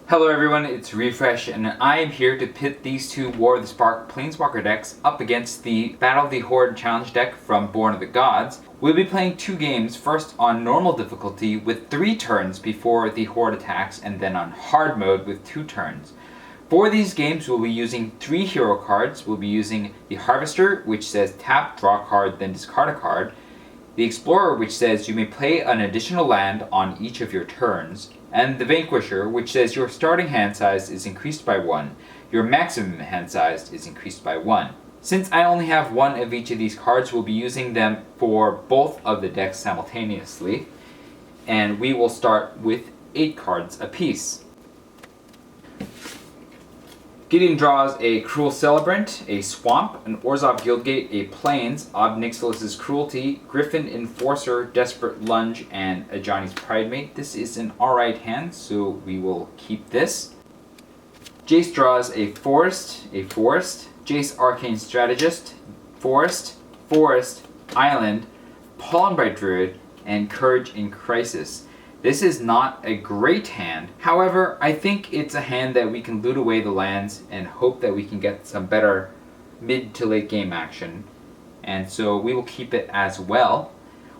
Hello everyone, it's Refresh, and I am here to pit these two War of the Spark Planeswalker decks up against the Battle of the Horde challenge deck from Born of the Gods. We'll be playing two games, first on normal difficulty with 3 turns before the Horde attacks, and then on hard mode with 2 turns. For these games, we'll be using 3 hero cards. We'll be using the Harvester, which says tap, draw a card, then discard a card. The Explorer, which says you may play an additional land on each of your turns. And the Vanquisher, which says your starting hand size is increased by 1. Your maximum hand size is increased by 1. Since I only have 1 of each of these cards, we'll be using them for both of the decks simultaneously. And we will start with 8 cards apiece. Gideon draws a Cruel Celebrant, a Swamp, an Orzhov Guildgate, a Plains, Ob Nixilis' Cruelty, Griffin Enforcer, Desperate Lunge, and Ajani's Pridemate. This is an alright hand, so we will keep this. Jace draws a Forest, Jace Arcane Strategist, Forest, Island, Pollenbright Druid, and Courage in Crisis. This is not a great hand. However, I think it's a hand that we can loot away the lands and hope that we can get some better mid to late game action. And so we will keep it as well.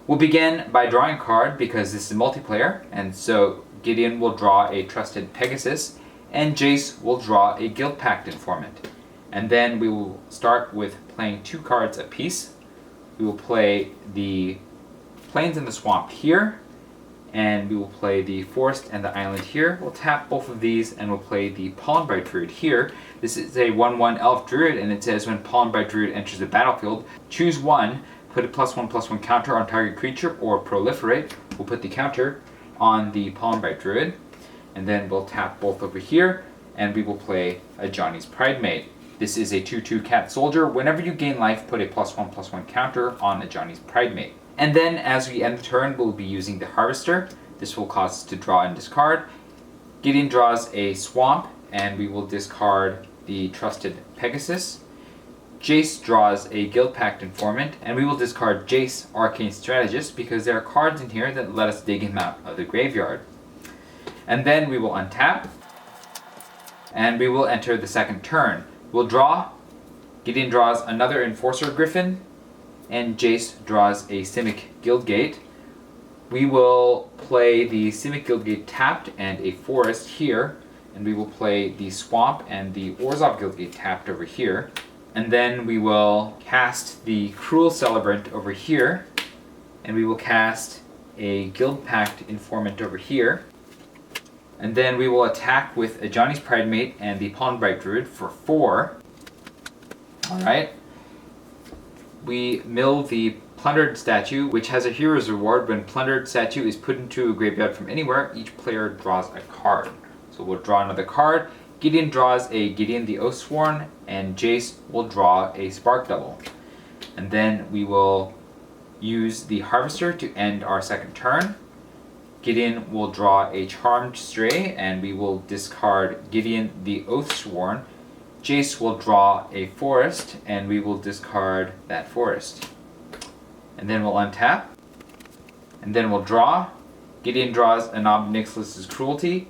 We'll begin by drawing a card because this is multiplayer. And so Gideon will draw a Trusted Pegasus and Jace will draw a Guild Pact Informant. And then we will start with playing 2 cards apiece. We will play the Plains and the Swamp here. And we will play the Forest and the Island here. We'll tap both of these and we'll play the Pollenbright Druid here. This is a 1/1 Elf Druid, and it says when Pollenbright Druid enters the battlefield, choose 1, put a +1/+1 counter on target creature or proliferate. We'll put the counter on the Pollenbright Druid. And then we'll tap both over here and we will play Ajani's Pridemate. This is a 2/2 Cat Soldier. Whenever you gain life, put a +1/+1 counter on Ajani's Pridemate. And then as we end the turn, we'll be using the Harvester. This will cause us to draw and discard. Gideon draws a Swamp, and we will discard the Trusted Pegasus. Jace draws a Guild Pact Informant, and we will discard Jace Arcane Strategist because there are cards in here that let us dig him out of the graveyard. And then we will untap, and we will enter the second turn. We'll draw. Gideon draws another Enforcer Griffin, and Jace draws a Simic Guildgate. We will play the Simic Guildgate tapped and a Forest here, and we will play the Swamp and the Orzhov Guildgate tapped over here. And then we will cast the Cruel Celebrant over here, and we will cast a Guild Pact Informant over here. And then we will attack with Ajani's Pridemate and the Pollenbright Druid for 4. Alright. We mill the Plundered Statue, which has a hero's reward. When Plundered Statue is put into a graveyard from anywhere, each player draws a card. So we'll draw another card. Gideon draws a Gideon the Oathsworn, and Jace will draw a Spark Double. And then we will use the Harvester to end our second turn. Gideon will draw a Charmed Stray, and we will discard Gideon the Oathsworn. Jace will draw a Forest, and we will discard that Forest. And then we'll untap. And then we'll draw. Gideon draws an Ob Nixilis' Cruelty.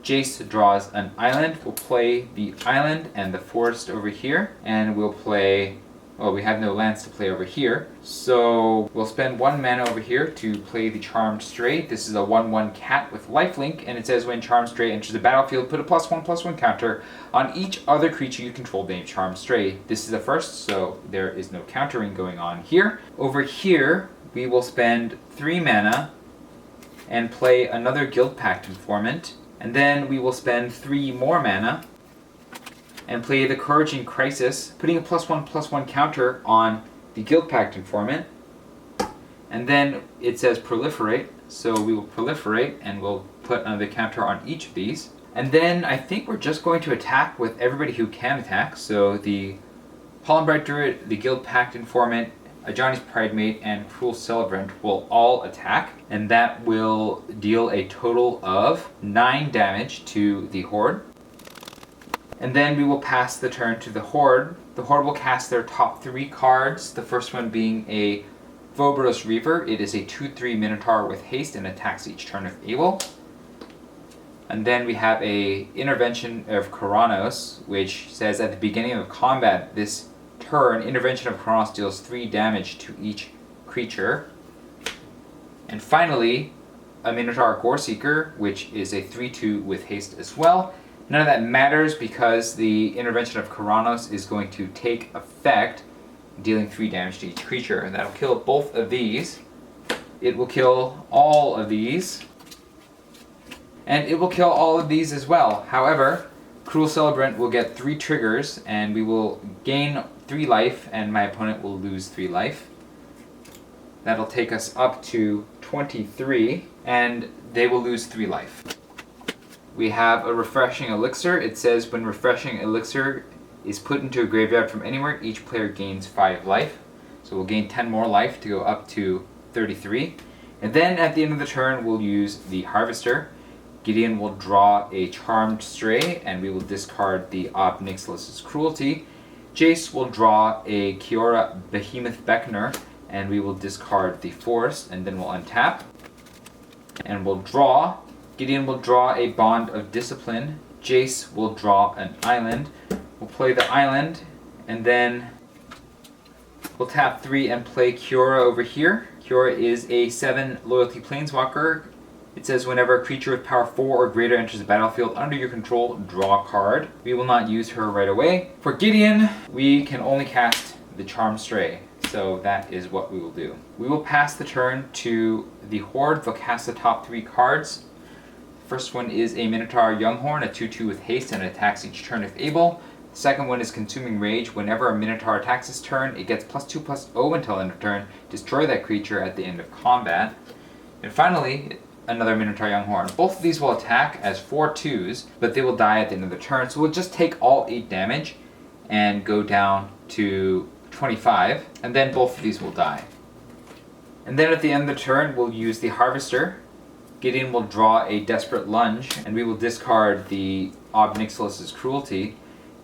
Jace draws an Island. We'll play the Island and the Forest over here. And we'll play... well, we have no lands to play over here. So we'll spend 1 mana over here to play the Charmed Stray. This is a 1/1 cat with lifelink, and it says when Charmed Stray enters the battlefield, put a +1/+1 counter on each other creature you control named Charmed Stray. This is the first, so there is no countering going on here. Over here, we will spend 3 mana and play another Guild Pact Informant, and then we will spend 3 more mana and play the Courage in Crisis, putting a +1/+1 counter on the Guild Pact Informant. And then it says Proliferate, so we will Proliferate and we'll put another counter on each of these. And then I think we're just going to attack with everybody who can attack. So the Pollenbright Druid, the Guild Pact Informant, Ajani's Pridemate, and Cruel Celebrant will all attack. And that will deal a total of 9 damage to the Horde. And then we will pass the turn to the Horde. The Horde will cast their top 3 cards, the first one being a Vobros Reaver. It is a 2/3 Minotaur with haste and attacks each turn if able. And then we have a Intervention of Keranos, which says at the beginning of combat this turn, Intervention of Keranos deals 3 damage to each creature. And finally, a Minotaur Goreseeker, which is a 3/2 with haste as well. None of that matters because the Intervention of Keranos is going to take effect, dealing 3 damage to each creature. And that'll kill both of these. It will kill all of these. And it will kill all of these as well. However, Cruel Celebrant will get 3 triggers, and we will gain 3 life, and my opponent will lose 3 life. That'll take us up to 23, and they will lose 3 life. We have a Refreshing Elixir. It says when Refreshing Elixir is put into a graveyard from anywhere, each player gains 5 life. So we'll gain 10 more life to go up to 33. And then at the end of the turn, we'll use the Harvester. Gideon will draw a Charmed Stray, and we will discard the Ob Nixilis' Cruelty. Jace will draw a Kiora Behemoth Beckoner, and we will discard the Forest, and then we'll untap. And we'll draw. Gideon will draw a Bond of Discipline. Jace will draw an island. We'll play the island, and then we'll tap 3 and play Kiora over here. Kiora is a 7 loyalty Planeswalker. It says whenever a creature with power 4 or greater enters the battlefield under your control, draw a card. We will not use her right away. For Gideon, we can only cast the Charmed Stray, so that is what we will do. We will pass the turn to the Horde. They'll cast the top 3 cards. First one is a Minotaur Younghorn, a 2/2 with haste, and it attacks each turn if able. The second one is Consuming Rage. Whenever a Minotaur attacks this turn, it gets +2/+0 until end of turn. Destroy that creature at the end of combat. And finally, another Minotaur Younghorn. Both of these will attack as 4/2s, but they will die at the end of the turn. So we'll just take all 8 damage and go down to 25, and then both of these will die. And then at the end of the turn, we'll use the Harvester. Gideon will draw a Desperate Lunge, and we will discard the Ob Nixilis' Cruelty.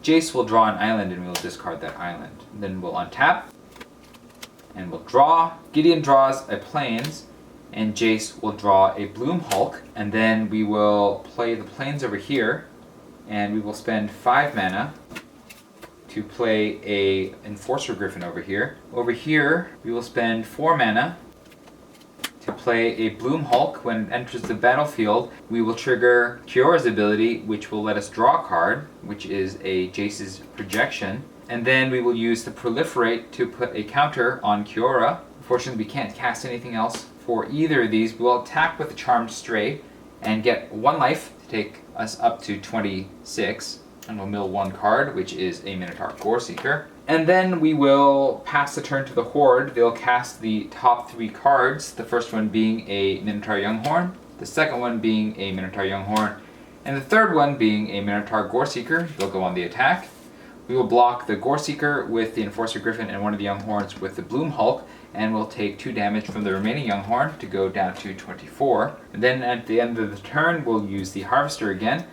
Jace will draw an island, and we will discard that island. Then we'll untap, and we'll draw. Gideon draws a Plains, and Jace will draw a Bloom Hulk, and then we will play the Plains over here, and we will spend 5 mana to play a Enforcer Griffin over here. Over here, we will spend 4 mana to play a Bloom Hulk. When it enters the battlefield, we will trigger Kiora's ability, which will let us draw a card, which is a Jace's Projection. And then we will use the Proliferate to put a counter on Kiora. Unfortunately, we can't cast anything else for either of these. We'll attack with the Charmed Stray and get 1 life to take us up to 26. And we'll mill 1 card, which is a Minotaur Goreseeker. And then we will pass the turn to the Horde. They'll cast the top 3 cards, the first one being a Minotaur Younghorn, the second one being a Minotaur Younghorn, and the third one being a Minotaur Goreseeker. They'll go on the attack. We will block the Goreseeker with the Enforcer Griffin and one of the Younghorns with the Bloom Hulk, and we'll take 2 damage from the remaining Younghorn to go down to 24. And then at the end of the turn, we'll use the Harvester again.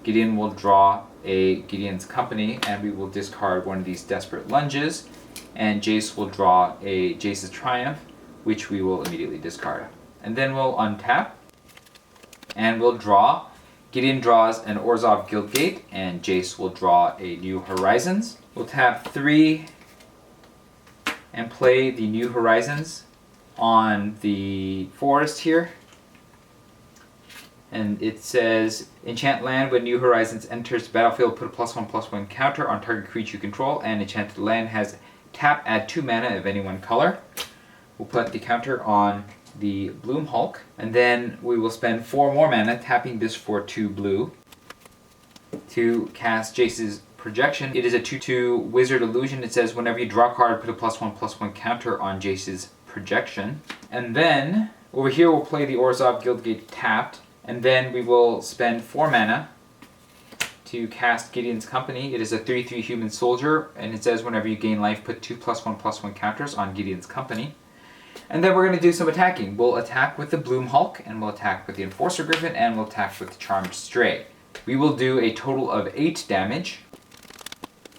Gideon will draw a Gideon's Company, and we will discard one of these Desperate Lunges, and Jace will draw a Jace's Triumph, which we will immediately discard. And then we'll untap, and we'll draw. Gideon draws an Orzhov Guildgate, and Jace will draw a New Horizons. We'll tap 3 and play the New Horizons on the Forest here. And it says, enchant land when New Horizons enters the battlefield, put a +1/+1 counter on target creature you control, and enchanted land has tap, add 2 mana of any one color. We'll put the counter on the Bloom Hulk, and then we will spend 4 more mana, tapping this for 2 blue, to cast Jace's Projection. It is a 2/2 Wizard Illusion. It says whenever you draw a card, put a +1/+1 counter on Jace's Projection. And then, over here we'll play the Orzhov Guildgate tapped, and then we will spend 4 mana to cast Gideon's Company. It is a 3/3 human soldier, and it says whenever you gain life, put 2 +1/+1 counters on Gideon's Company. And then we're going to do some attacking. We'll attack with the Bloom Hulk, and we'll attack with the Enforcer Griffin, and we'll attack with the Charmed Stray. We will do a total of 8 damage.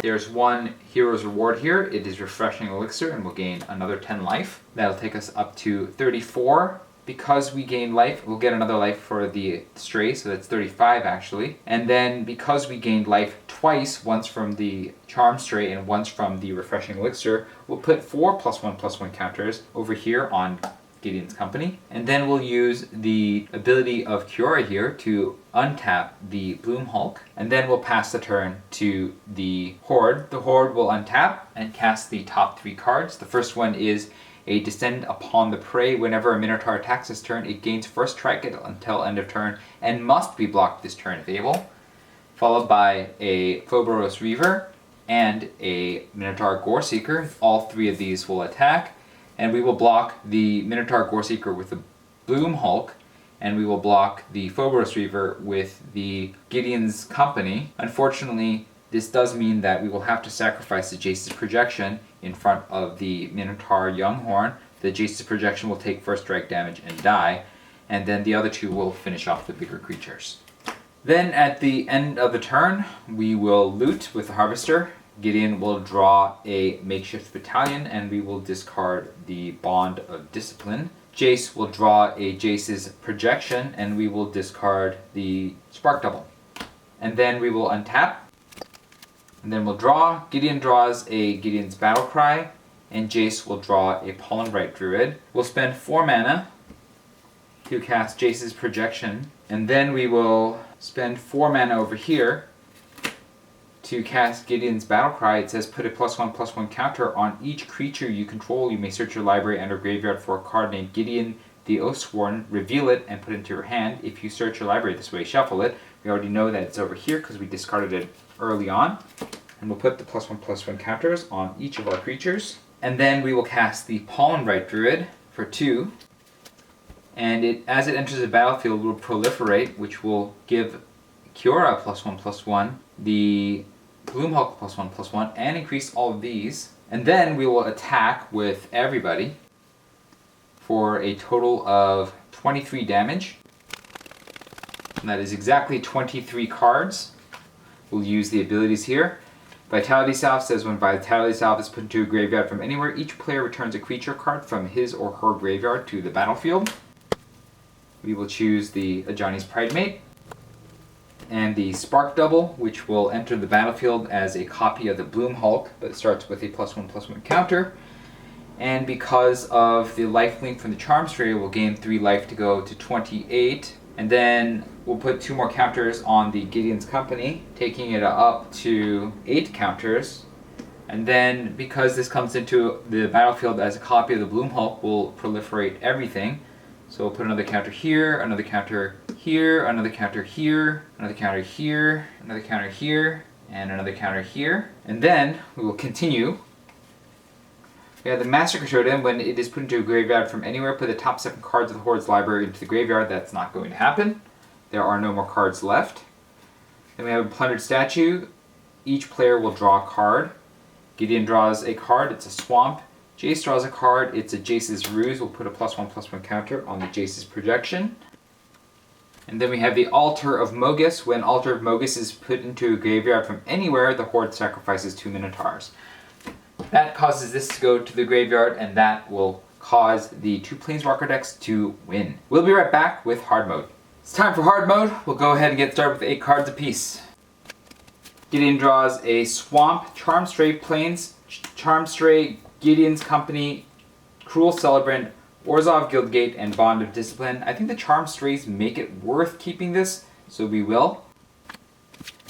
There's 1 Hero's Reward here. It is Refreshing Elixir, and we'll gain another 10 life. That'll take us up to 34. because we gain life, we'll get another life for the stray, so that's 35 actually. And then because we gained life twice, once from the charm stray and once from the refreshing elixir, we'll put 4 +1/+1 counters over here on Gideon's Company. And then we'll use the ability of Kiora here to untap the Bloom Hulk. And then we'll pass the turn to the Horde. The Horde will untap and cast the top 3 cards. The first one is a Descend upon the Prey. Whenever a Minotaur attacks this turn, it gains first strike until end of turn and must be blocked this turn if able. Followed by a Phobos Reaver and a Minotaur Goreseeker. All 3 of these will attack. And we will block the Minotaur Goreseeker with the Bloom Hulk, and we will block the Phobos Reaver with the Gideon's Company. Unfortunately, this does mean that we will have to sacrifice the Jace's Projection in front of the Minotaur Younghorn. The Jace's Projection will take first strike damage and die, and then the other 2 will finish off the bigger creatures. Then at the end of the turn, we will loot with the Harvester. Gideon will draw a Makeshift Battalion, and we will discard the Bond of Discipline. Jace will draw a Jace's Projection, and we will discard the Spark Double. And then we will untap, and then we'll draw. Gideon draws a Gideon's Battlecry, and Jace will draw a Pollen Bright Druid. We'll spend 4 mana to cast Jace's Projection, and then we will spend 4 mana over here to cast Gideon's Battlecry. It says put a +1/+1 counter on each creature you control. You may search your library and or graveyard for a card named Gideon the Oathsworn, reveal it, and put it into your hand. If you search your library this way, shuffle it. We already know that it's over here because we discarded it early on. And we'll put the +1/+1 counters on each of our creatures. And then we will cast the Pollen Bright Druid for 2. And as it enters the battlefield, will proliferate, which will give Kiora +1/+1, the Bloom Hulk +1/+1, and increase all of these. And then we will attack with everybody for a total of 23 damage. And that is exactly 23 cards. We'll use the abilities here. Vitality Salve says when Vitality Salve is put into a graveyard from anywhere, each player returns a creature card from his or her graveyard to the battlefield. We will choose the Ajani's Pridemate and the Spark Double, which will enter the battlefield as a copy of the Bloom Hulk, but it starts with a +1/+1 counter. And because of the life link from the Charm Stray, we'll gain 3 life to go to 28. And then we'll put 2 more counters on the Gideon's Company, taking it up to 8 counters. And then because this comes into the battlefield as a copy of the Bloom Hulk, we'll proliferate everything. So we'll put another counter here, another counter here, another counter here, another counter here, another counter here, and another counter here. And then we will continue. We have the Massacre Totem. When it is put into a graveyard from anywhere, put the top 7 cards of the Horde's library into the graveyard. That's not going to happen. There are no more cards left. Then we have a Plundered Statue. Each player will draw a card. Gideon draws a card. It's a Swamp. Jace draws a card. It's a Jace's Ruse. We'll put a +1/+1 counter on the Jace's Projection. And then we have the Altar of Mogis. When Altar of Mogis is put into a graveyard from anywhere, the Horde sacrifices 2 Minotaurs. That causes this to go to the graveyard, and that will cause the 2 Planeswalker decks to win. We'll be right back with Hard Mode. It's time for Hard Mode. We'll go ahead and get started with 8 cards apiece. Gideon draws a Swamp, Charm Stray Plains, Charm Stray, Gideon's Company, Cruel Celebrant, Orzhov Guildgate, and Bond of Discipline. I think the Charm Strays make it worth keeping this, so we will.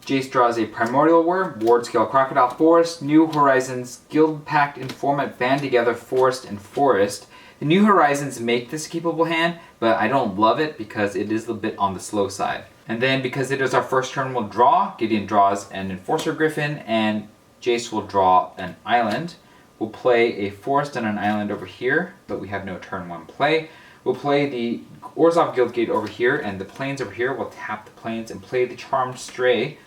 Jace draws a Primordial Worm, Ward Scale Crocodile Forest, New Horizons, Guild Pact Informant, Band Together, Forest, and Forest. The New Horizons make this a keepable hand, but I don't love it because it is a bit on the slow side. And then because it is our first turn, we'll draw. Gideon draws an Enforcer Griffin, and Jace will draw an island. We'll play a forest and an island over here, but we have no turn 1 play. We'll play the Orzhov Guildgate over here, and the plains over here. We'll tap the plains and play the Charmed Stray.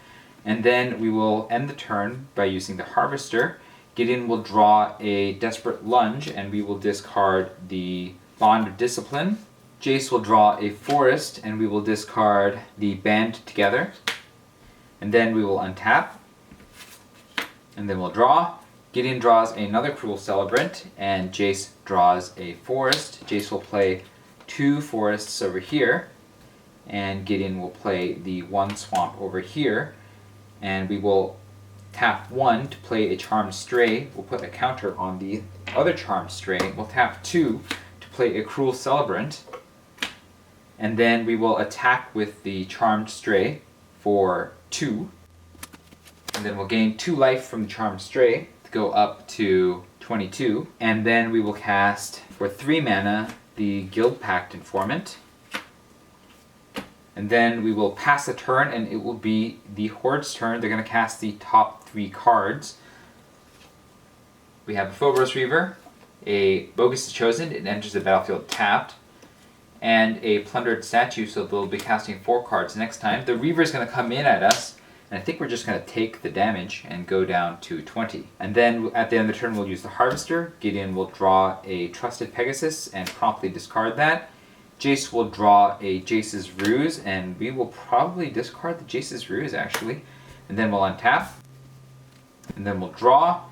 And then we will end the turn by using the Harvester. Gideon will draw a Desperate Lunge, and we will discard the Bond of Discipline. Jace will draw a forest, and we will discard the Band Together. And then we will untap. And then we'll draw. Gideon draws another Cruel Celebrant, and Jace draws a forest. Jace will play 2 forests over here, and Gideon will play the 1 swamp over here, and we will tap 1 to play a Charmed Stray. We'll put a counter on the other Charmed Stray. We'll tap 2 to play a Cruel Celebrant, and then we will attack with the Charmed Stray for 2, and then we'll gain 2 life from the Charmed Stray to go up to 22, and then we will cast for 3 mana the Guild Pact Informant, and then we will pass a turn, and it will be the Horde's turn. They're going to cast the top 3 cards. We have a Phobos Reaver, a Bogus is Chosen, it enters the battlefield tapped, and a Plundered Statue, so they'll be casting 4 cards next time. The Reaver is going to come in at us, and I think we're just going to take the damage and go down to 20. And then at the end of the turn we'll use the Harvester. Gideon will draw a Trusted Pegasus and promptly discard that. Jace will draw a Jace's Ruse, and we will probably discard the Jace's Ruse actually. And then we'll untap. And then we'll draw.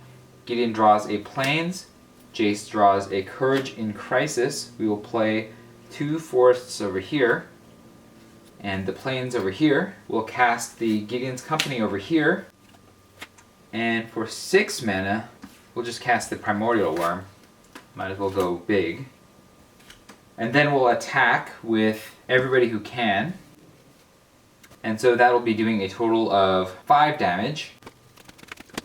Gideon draws a Plains. Jace draws a Courage in Crisis. We will play 2 forests over here, and the Plains over here. We'll cast the Gideon's Company over here, and for 6 mana, we'll just cast the Primordial Worm. Might as well go big. And then we'll attack with everybody who can, and so that'll be doing a total of 5 damage.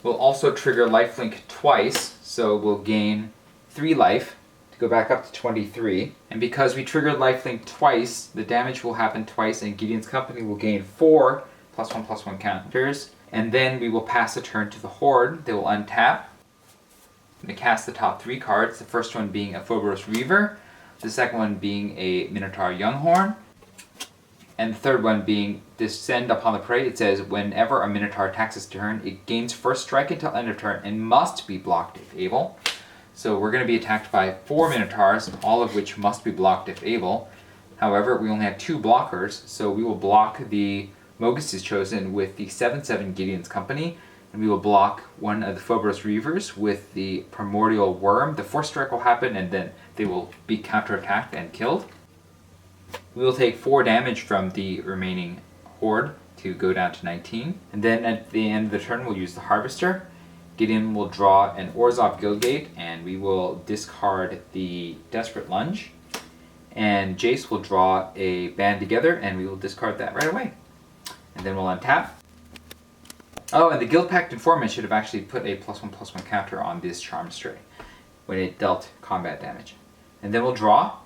We'll also trigger lifelink twice, so we'll gain 3 life. Go back up to 23, and because we triggered lifelink twice, the damage will happen twice, and Gideon's Company will gain 4 +1/+1 counters, and then we will pass a turn to the Horde. They will untap and cast the top 3 cards, the first one being a Phobos Reaver, the second one being a Minotaur Younghorn, and the third one being Descend Upon the Prey. It says whenever a Minotaur attacks its turn, it gains first strike until end of turn and must be blocked if able. So we're going to be attacked by 4 Minotaurs, all of which must be blocked if able. However, we only have 2 blockers, so we will block the Bogus is Chosen with the 7/7 Gideon's Company, and we will block one of the Phobos Reavers with the Primordial Worm. The force strike will happen, and then they will be counterattacked and killed. We will take 4 damage from the remaining Horde to go down to 19, and then at the end of the turn we'll use the Harvester. Gideon will draw an Orzhov Guildgate, and we will discard the Desperate Lunge. And Jace will draw a Band Together, and we will discard that right away. And then we'll untap. Oh, and the Guild Pact Informant should have actually put a +1/+1 counter on this Charmed Stray when it dealt combat damage. And then we'll draw.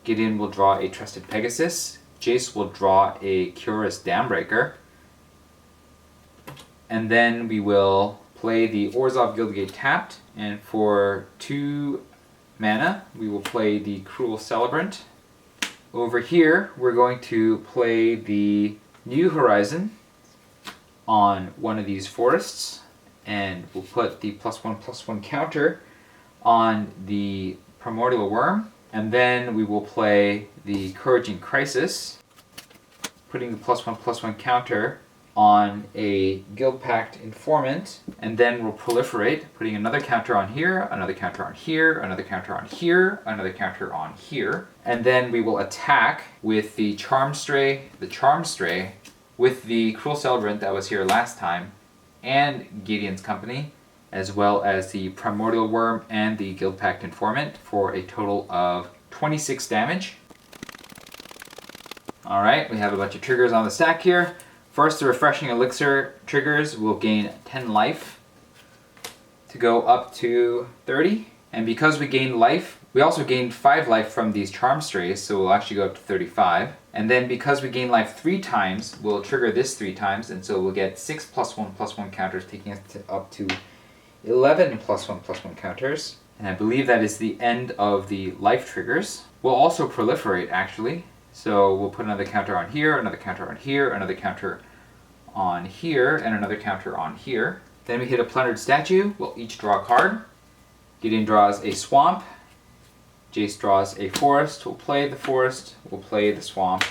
Gideon will draw a Trusted Pegasus. Jace will draw a Curious Dambreaker. And then we will play the Orzhov Guildgate tapped, and for 2 mana, we will play the Cruel Celebrant. Over here, we're going to play the New Horizon on one of these forests, and we'll put the +1/+1 counter on the Primordial Worm, and then we will play the Courage in Crisis, putting the +1/+1 counter on a Guild Pact Informant, and then we'll proliferate, putting another counter on here, another counter on here, another counter on here, another counter on here, and then we will attack with the Charmed Stray, with the Cruel Celebrant that was here last time, and Gideon's Company, as well as the Primordial Worm and the Guild Pact Informant for a total of 26 damage. Alright, we have a bunch of triggers on the stack here. First, the Refreshing Elixir triggers will gain 10 life to go up to 30. And because we gained life, we also gained 5 life from these Charm Strays, so we'll actually go up to 35. And then because we gain life 3 times, we'll trigger this 3 times, and so we'll get 6 +1/+1 counters, taking us up to 11 +1/+1 counters. And I believe that is the end of the life triggers. We'll also proliferate, actually. So we'll put another counter on here, another counter on here, another counter on here, and another counter on here. Then we hit a Plundered Statue. We'll each draw a card. Gideon draws a Swamp. Jace draws a Forest. We'll play the Forest. We'll play the Swamp.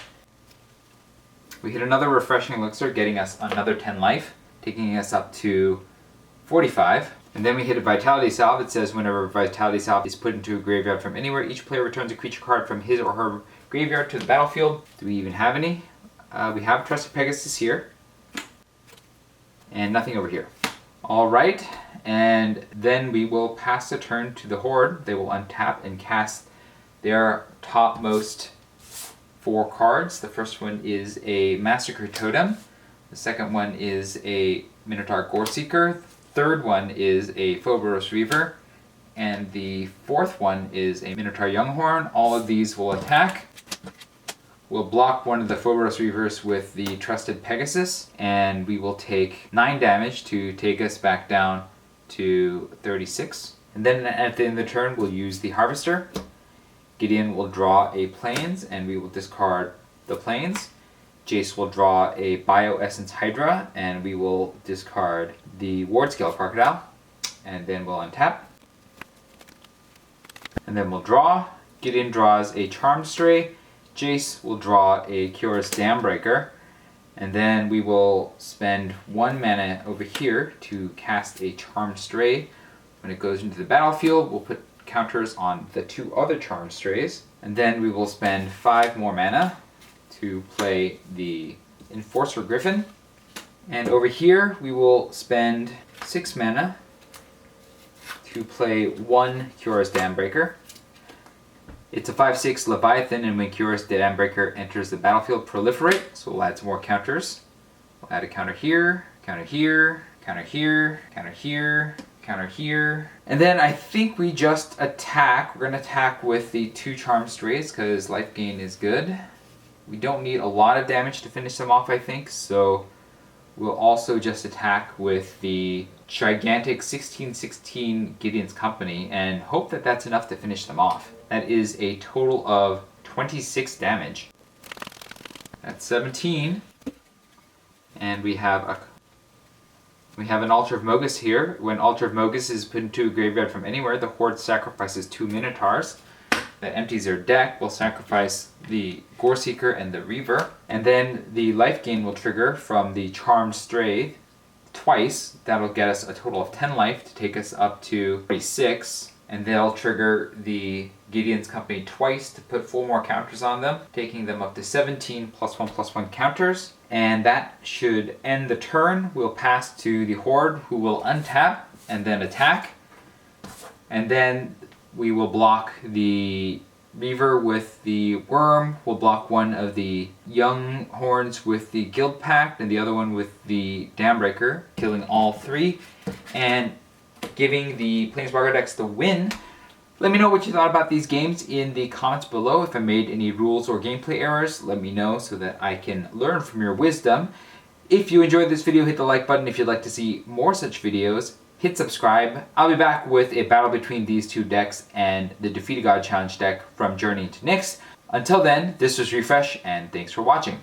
We hit another Refreshing Elixir, getting us another 10 life, taking us up to 45. And then we hit a Vitality Salve. It says whenever Vitality Salve is put into a graveyard from anywhere, each player returns a creature card from his or her graveyard to the battlefield. Do we even have any? We have Trusted Pegasus here. And nothing over here. Alright, and then we will pass the turn to the Horde. They will untap and cast their topmost 4 cards. The first one is a Massacre Totem. The second one is a Minotaur Goreseeker. The third one is a Phobos Reaver. And the fourth one is a Minotaur Younghorn. All of these will attack. We'll block one of the Phobos Reavers with the Trusted Pegasus, and we will take 9 damage to take us back down to 36. And then at the end of the turn, we'll use the Harvester. Gideon will draw a Plains, and we will discard the Plains. Jace will draw a Bioessence Hydra, and we will discard the Wardscale Crocodile, and then we'll untap. And then we'll draw. Gideon draws a Charmed Stray. Jace will draw a Curious Dambreaker, and then we will spend 1 mana over here to cast a Charmed Stray. When it goes into the battlefield, we'll put counters on the 2 other Charmed Strays, and then we will spend 5 more mana to play the Enforcer Griffin. And over here, we will spend 6 mana to play 1 Curious Dambreaker. It's a 5/6 Leviathan, and when Curious Dambreaker enters the battlefield, proliferate. So we'll add some more counters. We'll add a counter here, counter here, counter here, counter here, counter here. And then I think we just attack. We're going to attack with the 2 Charmed Strays because life gain is good. We don't need a lot of damage to finish them off, I think. So we'll also just attack with the gigantic 16/16 Gideon's Company and hope that that's enough to finish them off. That is a total of 26 damage. That's 17. And we have an Altar of Mogus here. When Altar of Mogus is put into a graveyard from anywhere, the Horde sacrifices 2 Minotaurs. That empties their deck. We'll sacrifice the Goreseeker and the Reaver. And then the life gain will trigger from the Charmed Stray twice. That'll get us a total of 10 life to take us up to 36. And they'll trigger the Gideon's Company twice to put 4 more counters on them, taking them up to 17 +1/+1 counters. And that should end the turn. We'll pass to the Horde, who will untap and then attack. And then we will block the Reaver with the Worm. We'll block one of the Young Horns with the Guild Pact and the other one with the Dambreaker, killing all 3. And giving the Planeswalker decks the win. Let me know what you thought about these games in the comments below. If I made any rules or gameplay errors, let me know so that I can learn from your wisdom. If you enjoyed this video, hit the like button. If you'd like to see more such videos, hit subscribe. I'll be back with a battle between these 2 decks and the Defeat a God Challenge deck from Journey into Nyx. Until then, this was Refresh, and thanks for watching.